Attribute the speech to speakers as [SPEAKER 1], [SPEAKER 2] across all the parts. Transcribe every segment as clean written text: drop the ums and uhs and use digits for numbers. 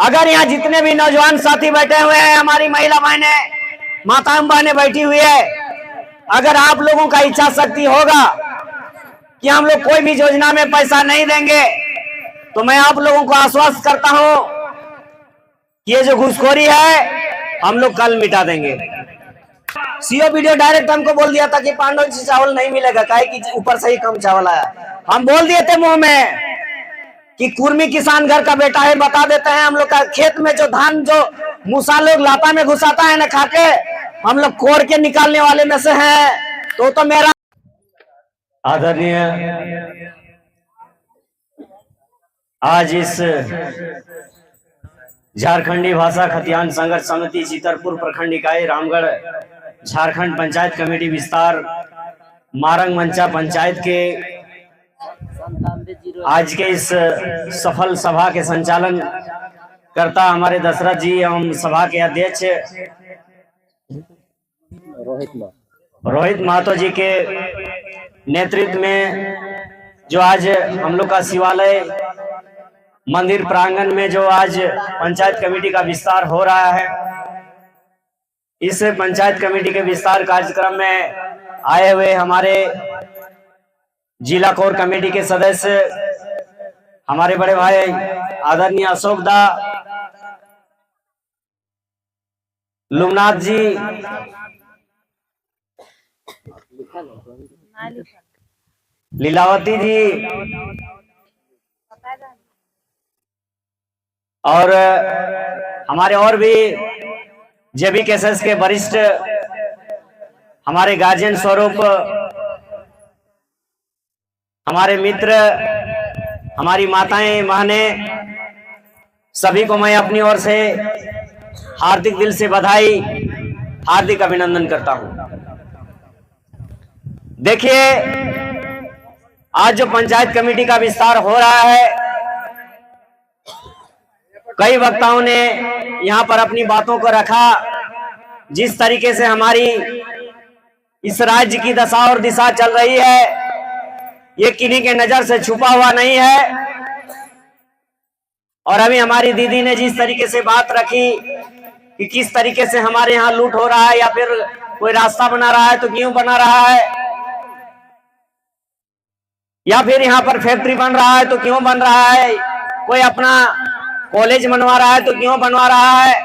[SPEAKER 1] अगर यहाँ जितने भी नौजवान साथी बैठे हुए हैं, हमारी महिला बहनें, माताएं बहनें बैठी हुई है, अगर आप लोगों का इच्छा शक्ति होगा कि हम लोग कोई भी योजना में पैसा नहीं देंगे, तो मैं आप लोगों को आश्वस्त करता हूं कि ये जो घूसखोरी है हम लोग कल मिटा देंगे। सीओ वीडियो डायरेक्ट हमको बोल दिया था कि पांडव जी चावल नहीं मिलेगा, काहे कि ऊपर से ही कम चावल आया। हम बोल दिए थे मुंह में कि कुर्मी किसान घर का बेटा है, बता देते हैं हम लोग का खेत में जो धान जो मूसा लोग लाता में घुसाता है ना खाके, हम लोग कोड़ के निकालने वाले में से हैं। तो मेरा आदरणीय आज इस झारखंडी भाषा खतियान संघर्ष समिति चितरपुर प्रखंड इकाई रामगढ़ झारखंड पंचायत कमेटी विस्तार मारंग मंचा पंचायत के आज के इस सफल सभा के संचालन करता हमारे दशरथ जी एवं सभा के अध्यक्ष रोहित महतो जी के नेतृत्व में जो आज हम लोग का शिवालय मंदिर प्रांगण में जो आज पंचायत कमेटी का विस्तार हो रहा है, इस पंचायत कमेटी के विस्तार कार्यक्रम में आए हुए हमारे जिला कोर कमेटी के सदस्य हमारे बड़े भाई आदरणीय अशोक दा, लुमनाथ जी, लीलावती जी और हमारे और भी जेबीकेएसएस के वरिष्ठ हमारे गार्जियन स्वरूप हमारे मित्र, हमारी माताएं बहनें, सभी को मैं अपनी ओर से हार्दिक दिल से बधाई, हार्दिक अभिनंदन करता हूं। देखिए, आज जो पंचायत कमेटी का विस्तार हो रहा है, कई वक्ताओं ने यहां पर अपनी बातों को रखा। जिस तरीके से हमारी इस राज्य की दशा और दिशा चल रही है, ये किन्हीं के नजर से छुपा हुआ नहीं है। और अभी हमारी दीदी ने जिस तरीके से बात रखी कि किस तरीके से हमारे यहाँ लूट हो रहा है या फिर कोई रास्ता बना रहा है तो क्यों बना रहा है, या फिर यहाँ पर फैक्ट्री बन रहा है तो क्यों बन रहा है, कोई अपना कॉलेज बनवा रहा है तो क्यों बनवा रहा है,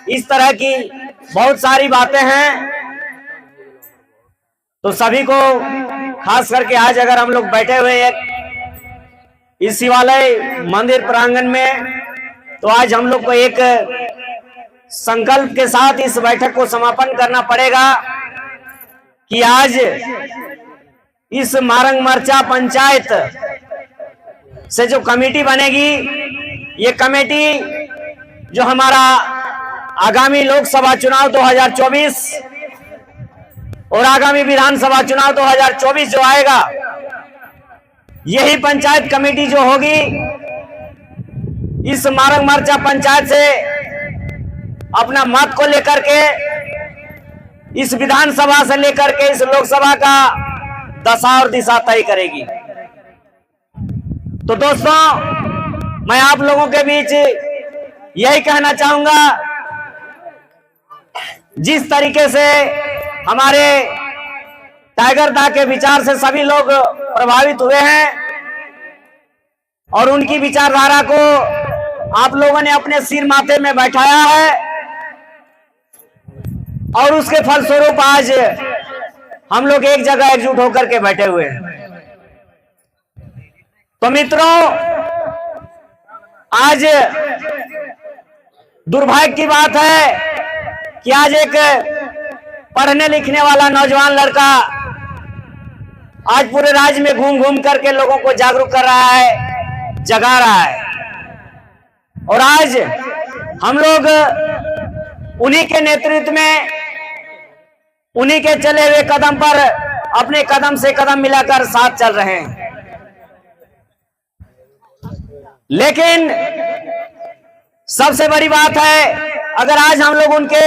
[SPEAKER 1] इस तरह की बहुत सारी बातें हैं। तो सभी को खास करके आज अगर हम लोग बैठे हुए हैं इस शिवालय मंदिर प्रांगण में, तो आज हम लोग को एक संकल्प के साथ इस बैठक को समापन करना पड़ेगा कि आज इस मारंग मर्चा पंचायत से जो कमेटी बनेगी, ये कमेटी जो हमारा आगामी लोकसभा चुनाव 2024 और आगामी विधानसभा चुनाव 2024 जो आएगा, यही पंचायत कमेटी जो होगी इस मारंग मर्चा पंचायत से अपना मत को लेकर के इस विधानसभा से लेकर के इस लोकसभा का दशा और दिशा तय करेगी। तो दोस्तों, मैं आप लोगों के बीच यही कहना चाहूंगा, जिस तरीके से हमारे टाइगर दा के विचार से सभी लोग प्रभावित हुए हैं और उनकी विचारधारा को आप लोगों ने अपने सिर माथे में बैठाया है और उसके फलस्वरूप आज हम लोग एक जगह एकजुट होकर के बैठे हुए हैं। तो मित्रों, आज दुर्भाग्य की बात है कि आज एक पढ़ने लिखने वाला नौजवान लड़का आज पूरे राज्य में घूम घूम करके लोगों को जागरूक कर रहा है, जगा रहा है। और आज हम लोग उन्हीं के नेतृत्व में, उन्हीं के चले हुए कदम पर अपने कदम से कदम मिलाकर साथ चल रहे हैं। लेकिन सबसे बड़ी बात है, अगर आज हम लोग उनके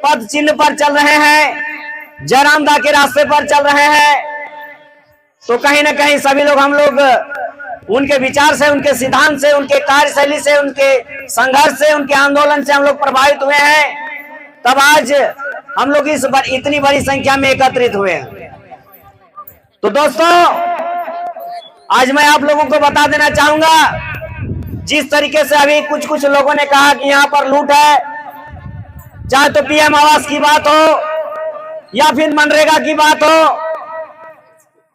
[SPEAKER 1] पद चिन्ह पर चल रहे हैं, जयराम दा के रास्ते पर चल रहे हैं, तो कहीं ना कहीं सभी लोग हम लोग उनके विचार से, उनके सिद्धांत से, उनके कार्यशैली से, उनके संघर्ष से, उनके आंदोलन से हम लोग प्रभावित हुए हैं, तब आज हम लोग इतनी बड़ी संख्या में एकत्रित हुए हैं। तो दोस्तों, आज मैं आप लोगों को बता देना चाहूंगा, जिस तरीके से अभी कुछ लोगों ने कहा कि यहाँ पर लूट है, चाहे तो पीएम आवास की बात हो या फिर मनरेगा की बात हो,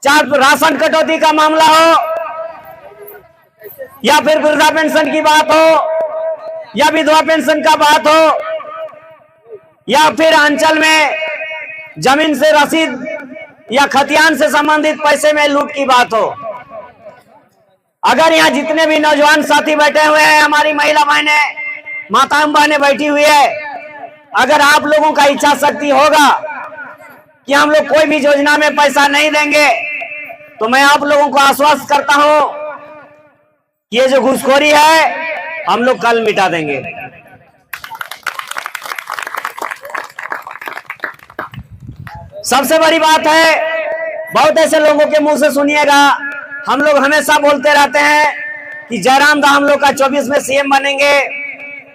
[SPEAKER 1] चाहे राशन कटौती का मामला हो या फिर वृद्धा पेंशन की बात हो या विधवा पेंशन का बात हो या फिर अंचल में जमीन से रसीद या खतियान से संबंधित पैसे में लूट की बात हो, अगर यहाँ जितने भी नौजवान साथी बैठे हुए हैं, हमारी महिला बहनें, माताएं बहनें बैठी हुई है, अगर आप लोगों का इच्छा शक्ति होगा कि हम लोग कोई भी योजना में पैसा नहीं देंगे, तो मैं आप लोगों को आश्वस्त करता हूं कि ये जो घूसखोरी है हम लोग कल मिटा देंगे। सबसे बड़ी बात है, बहुत ऐसे लोगों के मुंह से सुनिएगा, हम लोग हमेशा बोलते रहते हैं कि जयराम दा हम लोग का 24 में सीएम बनेंगे,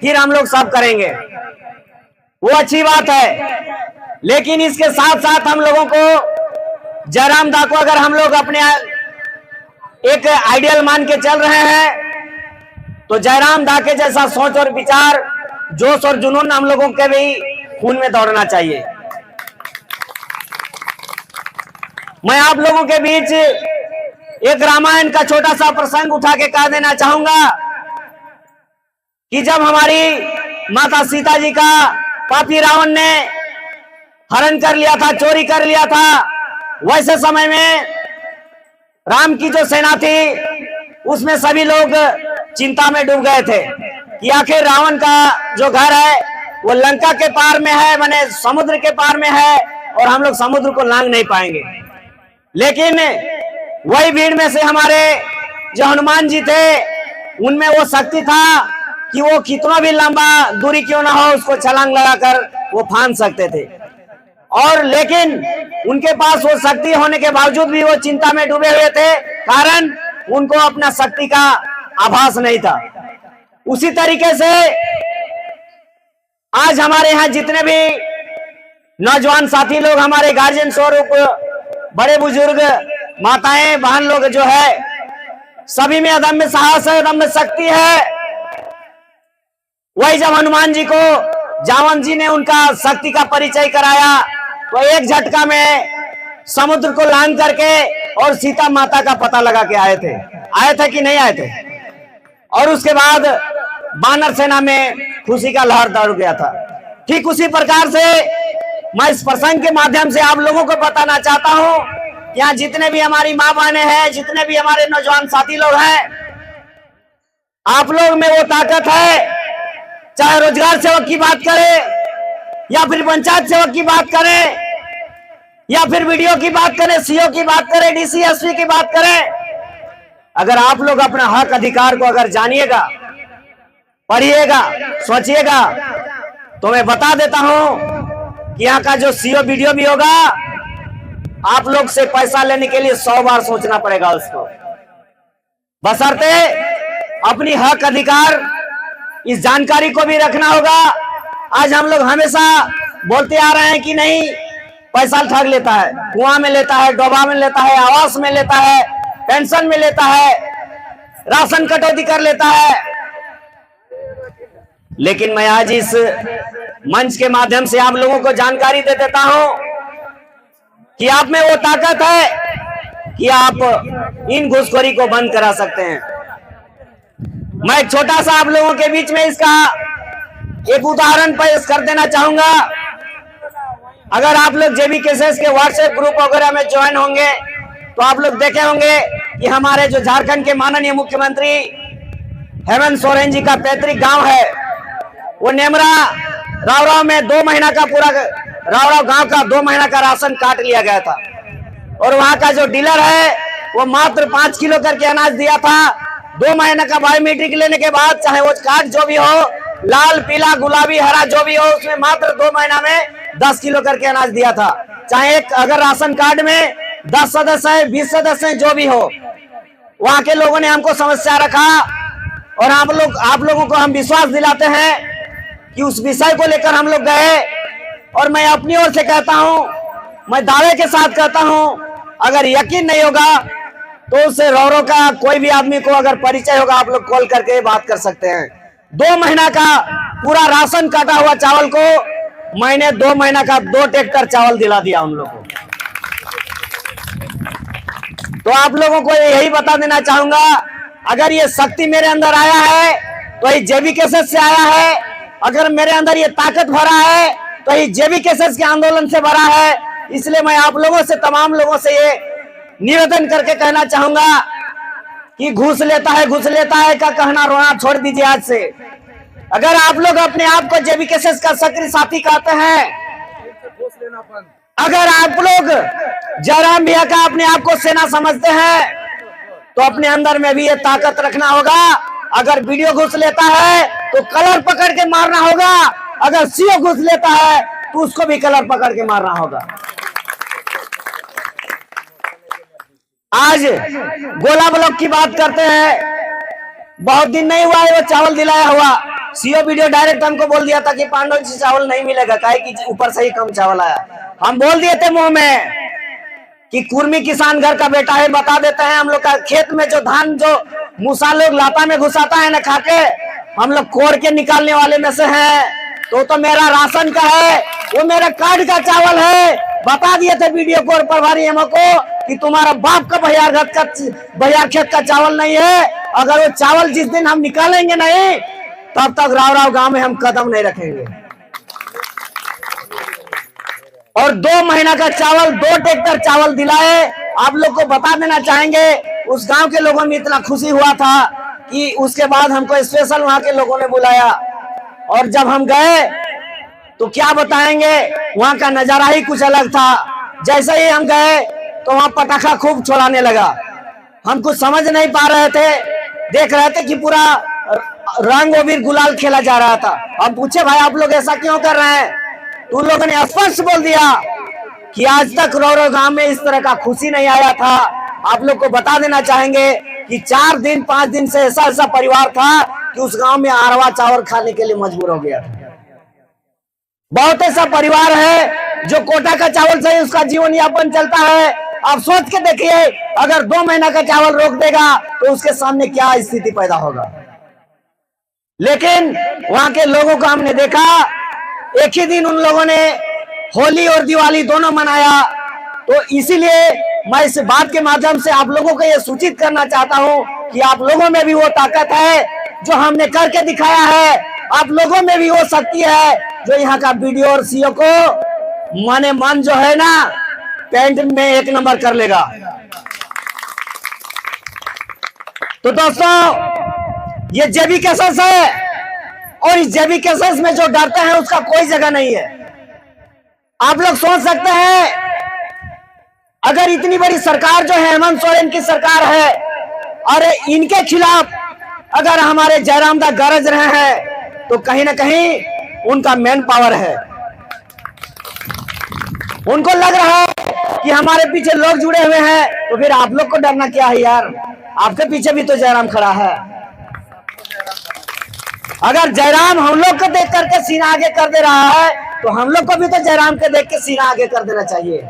[SPEAKER 1] फिर हम लोग सब करेंगे। वो अच्छी बात है, लेकिन इसके साथ साथ हम लोगों को जयराम दा को अगर हम लोग अपने एक आइडियल मान के चल रहे हैं, तो जयराम दा के जैसा सोच और विचार, जोश और जुनून हम लोगों के भी खून में दौड़ना चाहिए। मैं आप लोगों के बीच एक रामायण का छोटा सा प्रसंग उठा के कह देना चाहूंगा कि जब हमारी माता सीता जी का पापी रावण ने हरण कर लिया था, चोरी कर लिया था, वैसे समय में राम की जो सेना थी उसमें सभी लोग चिंता में डूब गए थे कि आखिर रावण का जो घर है वो लंका के पार में है, माने समुद्र के पार में है, और हम लोग समुद्र को लांग नहीं पाएंगे। लेकिन वही भीड़ में से हमारे जो हनुमान जी थे, उनमें वो शक्ति था कि वो कितना भी लंबा दूरी क्यों ना हो, उसको छलांग लगाकर वो फांद सकते थे। और लेकिन उनके पास वो शक्ति होने के बावजूद भी वो चिंता में डूबे हुए थे, कारण उनको अपना शक्ति का आभास नहीं था। उसी तरीके से आज हमारे यहाँ जितने भी नौजवान साथी लोग, हमारे गार्जियन स्वरूप बड़े बुजुर्ग, माताएं, बहन लोग जो है, सभी में अदम्य साहस है, अदम्य शक्ति है। वही जब हनुमान जी को जावन जी ने उनका शक्ति का परिचय कराया, तो एक झटका में समुद्र को लांग करके और सीता माता का पता लगा के आए थे कि नहीं आए थे। और उसके बाद बानर सेना में खुशी का लहर दौड़ गया था। ठीक उसी प्रकार से मैं इस प्रसंग के माध्यम से आप लोगों को बताना चाहता हूं, यहाँ जितने भी हमारी माँ बहनें हैं, जितने भी हमारे नौजवान साथी लोग हैं, आप लोग में वो ताकत है, चाहे रोजगार सेवक की बात करें या फिर पंचायत सेवक की बात करें या फिर वीडियो की बात करें, सीओ की बात करें, डीसी एसपी की बात करें, अगर आप लोग अपना हक अधिकार को अगर जानिएगा, पढ़िएगा, सोचिएगा, तो मैं बता देता हूं कि यहाँ का जो सीओ वीडियो भी होगा, आप लोग से पैसा लेने के लिए 100 बार सोचना पड़ेगा उसको, बशर्ते अपनी हक अधिकार इस जानकारी को भी रखना होगा। आज हम लोग हमेशा बोलते आ रहे हैं कि नहीं, पैसा ठग लेता है, कुआं में लेता है, डोबा में लेता है, आवास में लेता है, पेंशन में लेता है, राशन कटौती कर लेता है। लेकिन मैं आज इस मंच के माध्यम से आप लोगों को जानकारी दे देता हूं कि आप में वो ताकत है कि आप इन घूसखोरी को बंद करा सकते हैं। मैं एक छोटा सा आप लोगों के बीच में इसका एक उदाहरण पेश कर देना चाहूंगा। अगर आप लोग जेबी केसेस के व्हाट्सएप ग्रुप वगैरह में ज्वाइन होंगे तो आप लोग देखे होंगे कि हमारे जो झारखंड के माननीय मुख्यमंत्री हेमंत सोरेन जी का पैतृक गांव है, वो नेमरा रावराव में 2 महीना का पूरा रावराव गांव का 2 महीना का राशन काट लिया गया था। और वहां का जो डीलर है वो मात्र 5 किलो करके अनाज दिया था। 2 महीने का बायोमेट्रिक लेने के बाद, चाहे वो कार्ड जो भी हो, लाल, पीला, गुलाबी, हरा जो भी हो, उसमें मात्र 2 महीना में 10 किलो करके अनाज दिया था। चाहे एक अगर राशन कार्ड में 10 सदस्य है, 20 सदस्य है, जो भी हो, वहां के लोगों ने हमको समस्या रखा और आप लोगों को हम विश्वास दिलाते हैं कि उस विषय को लेकर हम लोग गए। और मैं अपनी ओर से कहता हूं, मैं दावे के साथ कहता हूं, अगर यकीन नहीं होगा तो उससे रौरो का कोई भी आदमी को अगर परिचय होगा, आप लोग कॉल करके बात कर सकते हैं। 2 महीना का पूरा राशन काटा हुआ चावल को मैंने 2 महीना का 2 ट्रैक्टर चावल दिला दिया उन लोगों को। तो आप लोगों को यही बता देना चाहूंगा, अगर ये शक्ति मेरे अंदर आया है तो ये जेबी केसेस से आया है, अगर मेरे अंदर ये ताकत भरा है तो ये जेबी केसेस के आंदोलन से भरा है। इसलिए मैं आप लोगों से, तमाम लोगों से ये निवेदन करके कहना चाहूंगा कि घूस लेता है का कहना रोना छोड़ दीजिए आज से। अगर आप लोग अपने आप को जेबी केसेस का सक्रिय साथी कहते हैं, अगर आप लोग जयराम भैया का अपने आप को सेना समझते हैं, तो अपने अंदर में भी ये ताकत रखना होगा। अगर वीडियो घुस लेता है तो कलर पकड़ के मारना होगा, अगर सीओ घुस लेता है तो उसको भी कलर पकड़ के मारना होगा। आज गोला ब्लॉक की बात करते हैं, बहुत दिन नहीं हुआ है वो चावल दिलाया हुआ। सीओ वीडियो डायरेक्ट हमको बोल दिया था कि पांडव जी चावल नहीं मिलेगा, काहे कि ऊपर से ही कम चावल आया। हम बोल दिए थे मुंह में कि कुर्मी किसान घर का बेटा है, बता देते हैं हम लोग का खेत में जो धान जो मूसा लोग लाता में घुसाता है ना खाके, हम लोग कोड़ के निकालने वाले में से हैं। तो मेरा राशन का है, वो मेरा कार्ड का चावल है। बता दिए थे वीडियो कॉल प्रभारी हमको कि तुम्हारा बाप का बहियार खेत का चावल नहीं है। अगर वो चावल जिस दिन हम निकालेंगे नहीं, तब तक राव गांव में हम कदम नहीं रखेंगे। और 2 महीना का चावल, 2 ट्रैक्टर चावल दिलाए। आप लोग को बता देना चाहेंगे, उस गांव के लोगों में इतना खुशी हुआ था कि उसके बाद हमको स्पेशल वहां के लोगों ने बुलाया। और जब हम गए तो क्या बताएंगे, वहां का नजारा ही कुछ अलग था। जैसे ही हम गए तो वहां पटाखा खूब छोड़ाने लगा। हम कुछ समझ नहीं पा रहे थे, देख रहे थे कि पूरा रंग अबीर गुलाल खेला जा रहा था। हम पूछे, भाई आप लोग ऐसा क्यों कर रहे हैं? तो उन लोगों ने स्पष्ट बोल दिया कि आज तक रौरो गांव में इस तरह का खुशी नहीं आया था। आप लोग को बता देना चाहेंगे कि 4 दिन 5 दिन से ऐसा परिवार था कि उस गांव में अरवा चावल खाने के लिए मजबूर हो गया था। बहुत ऐसा परिवार है जो कोटा का चावल से उसका जीवन यापन चलता है। आप सोच के देखिए, अगर 2 महीना का चावल रोक देगा तो उसके सामने क्या स्थिति पैदा होगा। लेकिन वहां के लोगों को हमने देखा, एक ही दिन उन लोगों ने होली और दिवाली दोनों मनाया। तो इसीलिए मैं इस बात के माध्यम से आप लोगों को यह सूचित करना चाहता हूं कि आप लोगों में भी वो ताकत है जो हमने करके दिखाया है। आप लोगों में भी वो शक्ति है जो यहाँ का वीडियो और सीओ को माने मन जो है ना, पेंट में 1 नंबर कर लेगा। तो दोस्तों, ये जेबी केसेस है और इस जेबी केसेस में जो डरते हैं उसका कोई जगह नहीं है। आप लोग सोच सकते हैं, अगर इतनी बड़ी सरकार जो है हेमंत सोरेन की सरकार है, और इनके खिलाफ अगर हमारे जयराम दा गरज रहे हैं, तो कहीं ना कहीं उनका मैन पावर है। उनको लग रहा है कि हमारे पीछे लोग जुड़े हुए हैं, तो फिर आप लोग को डरना क्या है यार? आपके पीछे भी तो जयराम खड़ा है। अगर जयराम हम लोग को देख करके सीना आगे कर दे रहा है, तो हम लोग को भी तो जयराम के देख के सीना आगे कर देना चाहिए।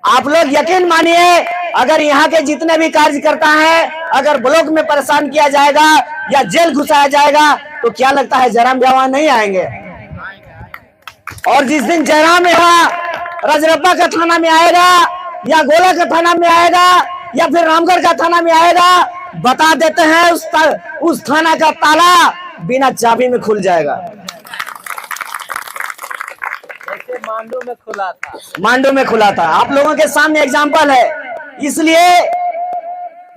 [SPEAKER 1] आप लोग यकीन मानिए, अगर यहाँ के जितने भी कार्यकर्ता हैं, अगर ब्लॉक में परेशान किया जाएगा या जेल घुसाया जाएगा, तो क्या लगता है जयराम भैया नहीं आएंगे? और जिस दिन जयराम यहाँ रजरप्पा का थाना में आएगा या गोला का थाना में आएगा या फिर रामगढ़ का थाना में आएगा, बता देते हैं उस थाना का ताला बिना चाबी में खुल जाएगा।
[SPEAKER 2] मांडू में खुला था,
[SPEAKER 1] मांडू में खुला था। आप लोगों के सामने एग्जाम्पल है। इसलिए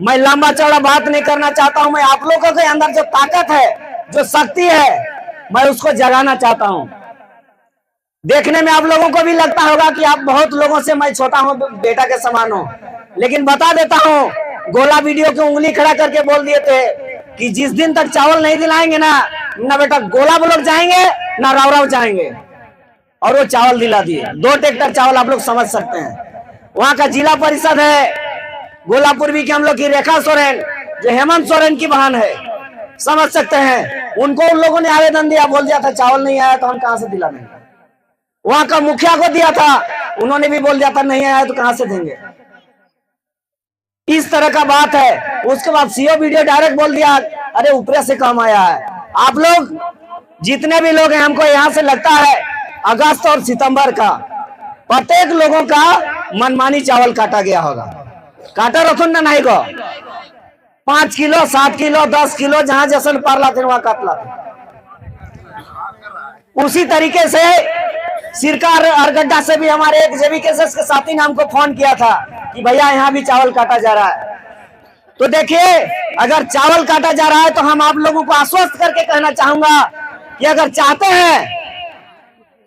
[SPEAKER 1] मैं लंबा चौड़ा बात नहीं करना चाहता हूं। मैं आप लोगों के अंदर जो ताकत है, जो शक्ति है, मैं उसको जगाना चाहता हूं। देखने में आप लोगों को भी लगता होगा कि आप बहुत लोगों से मैं छोटा हूं, बेटा के समान हूं, लेकिन बता देता हूं, गोला वीडियो की उंगली खड़ा करके बोल दिए थे कि जिस दिन तक चावल नहीं दिलाएंगे ना बेटा गोला ब्लॉक जाएंगे ना राव जाएंगे। और वो चावल दिला दिए। 2 ट्रैक्टर चावल आप लोग समझ सकते हैं। वहां का जिला परिषद है, गोलापूर्वी की हम लोग की रेखा सोरेन, जो हेमंत सोरेन की बहन है, समझ सकते हैं। उनको उन लोगों ने आवेदन दिया, बोल दिया था चावल नहीं आया तो हम कहां से दिला देंगे। वहां का मुखिया को दिया था, उन्होंने भी बोल दिया था नहीं आया तो कहां से देंगे। इस तरह का बात है। उसके बाद सीओ वीडियो डायरेक्ट बोल दिया अरे ऊपर से काम आया है। आप लोग जितने भी लोग हैं, हमको यहाँ से लगता है अगस्त और सितंबर का प्रत्येक लोगों का मनमानी चावल काटा गया होगा। काटा रखो ना नहीं को 5 किलो 7 किलो 10 किलो जहां जैसन पार लाते वहां काट लाते। उसी तरीके से सिरका अरगड्डा से भी हमारे एक जेबी केसेस के साथी ने हमको फोन किया था कि भैया यहाँ भी चावल काटा जा रहा है। तो देखिए, अगर चावल काटा जा रहा है तो हम आप लोगों को आश्वस्त करके कहना चाहूंगा कि अगर चाहते हैं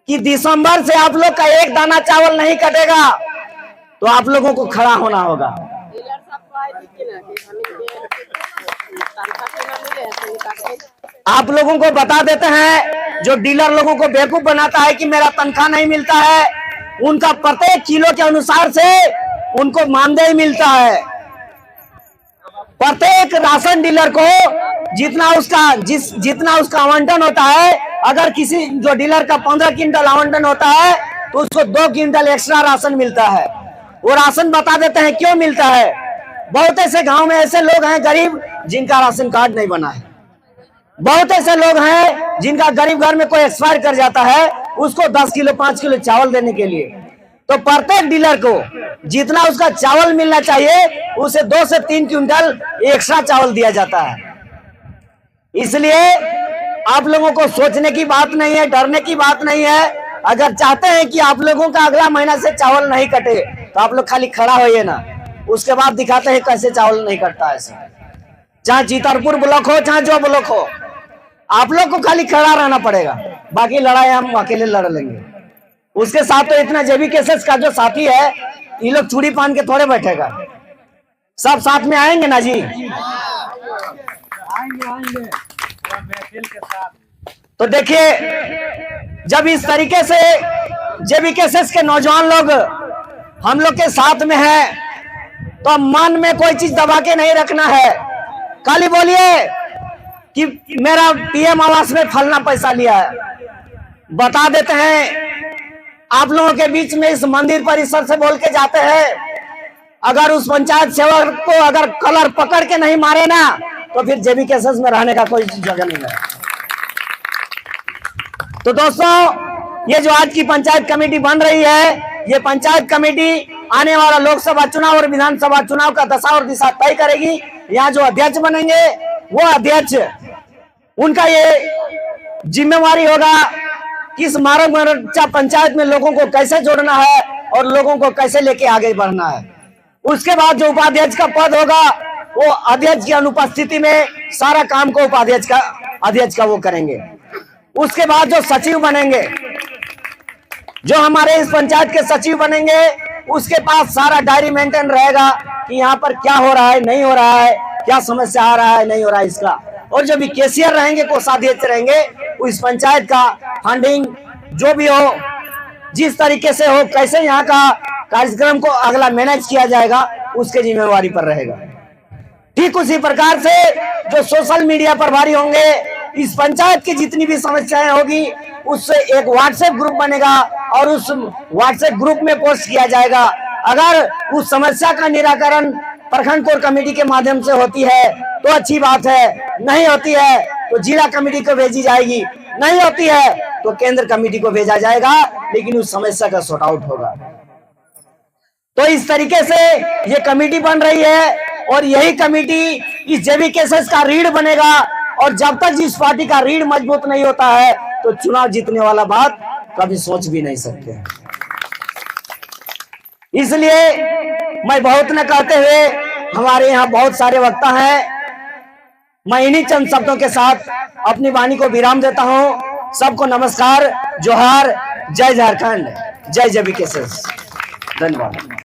[SPEAKER 1] कि दिसंबर से आप लोग का एक दाना चावल नहीं कटेगा तो आप लोगों को खड़ा होना होगा। आप लोगों को बता देते हैं, जो डीलर लोगों को बेवकूफ बनाता है कि मेरा तनख्वाह नहीं मिलता है, उनका प्रत्येक किलो के अनुसार से उनको मानदेय मिलता है। प्रत्येक राशन डीलर को जितना उसका आवंटन होता है, अगर किसी जो डीलर का 15 क्विंटल आवंटन होता है तो उसको 2 क्विंटल एक्स्ट्रा राशन मिलता है। वो राशन बता देते हैं क्यों मिलता है। बहुत ऐसे गांव में ऐसे लोग हैं गरीब जिनका राशन कार्ड नहीं बना है। बहुत ऐसे लोग हैं जिनका गरीब घर में कोई एक्सपायर कर जाता है, उसको 10 किलो 5 किलो चावल देने के लिए। तो प्रत्येक डीलर को जितना उसका चावल मिलना चाहिए उसे 2 से 3 क्विंटल एक्स्ट्रा चावल दिया जाता है। इसलिए आप लोगों को सोचने की बात नहीं है, डरने की बात नहीं है। अगर चाहते हैं कि आप लोगों का अगला महीना से चावल नहीं कटे तो आप लोग खाली खड़ा होइए ना, उसके बाद दिखाते हैं कैसे चावल नहीं कटता है। चाहे चितरपुर ब्लॉक हो चाहे जो ब्लॉक हो, आप लोग को खाली खड़ा रहना पड़ेगा, बाकी लड़ाई हम अकेले लड़ लेंगे। उसके साथ तो इतना जेबी केसेस का जो साथी है, ये लोग चूड़ी पहन के थोड़े बैठेगा, सब साथ में आएंगे ना जी। आएंगे के साथ। तो देखिए, जब इस तरीके से जेबी केसेस के नौजवान लोग हम लोग के साथ में है तो मन में कोई चीज दबा के नहीं रखना है। खाली बोलिए कि मेरा पीएम आवास में फलना पैसा लिया है, बता देते हैं। आप लोगों के बीच में इस मंदिर परिसर से बोल के जाते हैं, अगर उस पंचायत सेवक को अगर कलर पकड़ के नहीं मारे ना तो फिर जेबी केसेस में रहने का कोई जगह नहीं है। तो दोस्तों, ये जो आज की पंचायत कमेटी बन रही है, ये पंचायत कमेटी आने वाला लोकसभा चुनाव और विधानसभा चुनाव का दशा और दिशा तय करेगी। यहाँ जो अध्यक्ष बनेंगे वो अध्यक्ष, उनका ये जिम्मेवारी होगा कि इस मार्ग मोर्चा पंचायत में लोगों को कैसे जोड़ना है और लोगों को कैसे लेके आगे बढ़ना है। उसके बाद जो उपाध्यक्ष का पद होगा वो अध्यक्ष की अनुपस्थिति में सारा काम को अध्यक्ष का वो करेंगे। उसके बाद जो सचिव बनेंगे, जो हमारे इस पंचायत के सचिव बनेंगे, उसके पास सारा डायरी मेंटेन रहेगा कि यहाँ पर क्या हो रहा है, नहीं हो रहा है, क्या समस्या आ रहा है, नहीं हो रहा है इसका। और जो भी कैशियर रहेंगे, कोषाध्यक्ष रहेंगे, इस पंचायत का फंडिंग जो भी हो, जिस तरीके से हो, कैसे यहाँ का कार्यक्रम को अगला मैनेज किया जाएगा, उसके जिम्मेवारी पर रहेगा। ठीक उसी प्रकार से जो सोशल मीडिया प्रभारी होंगे, इस पंचायत की जितनी भी समस्याएं होगी उससे एक व्हाट्सएप ग्रुप बनेगा और उस व्हाट्सएप ग्रुप में पोस्ट किया जाएगा। अगर उस समस्या का निराकरण प्रखंड कोर कमेटी के माध्यम से होती है तो अच्छी बात है, नहीं होती है तो जिला कमेटी को भेजी जाएगी, नहीं होती है तो केंद्र कमेटी को भेजा जाएगा, लेकिन उस समस्या का सॉर्ट आउट होगा। तो इस तरीके से ये कमेटी बन रही है और यही कमेटी इस जेबी केसेस का रीढ़ बनेगा। और जब तक जिस पार्टी का रीढ़ मजबूत नहीं होता है तो चुनाव जीतने वाला बात कभी सोच भी नहीं सकते। इसलिए मैं बहुत न कहते हुए, हमारे यहाँ बहुत सारे वक्ता हैं, मैं इन्हीं चंद शब्दों के साथ अपनी वाणी को विराम देता हूं। सबको नमस्कार, जोहार, जय झारखंड, जय जेबी केसेस। धन्यवाद।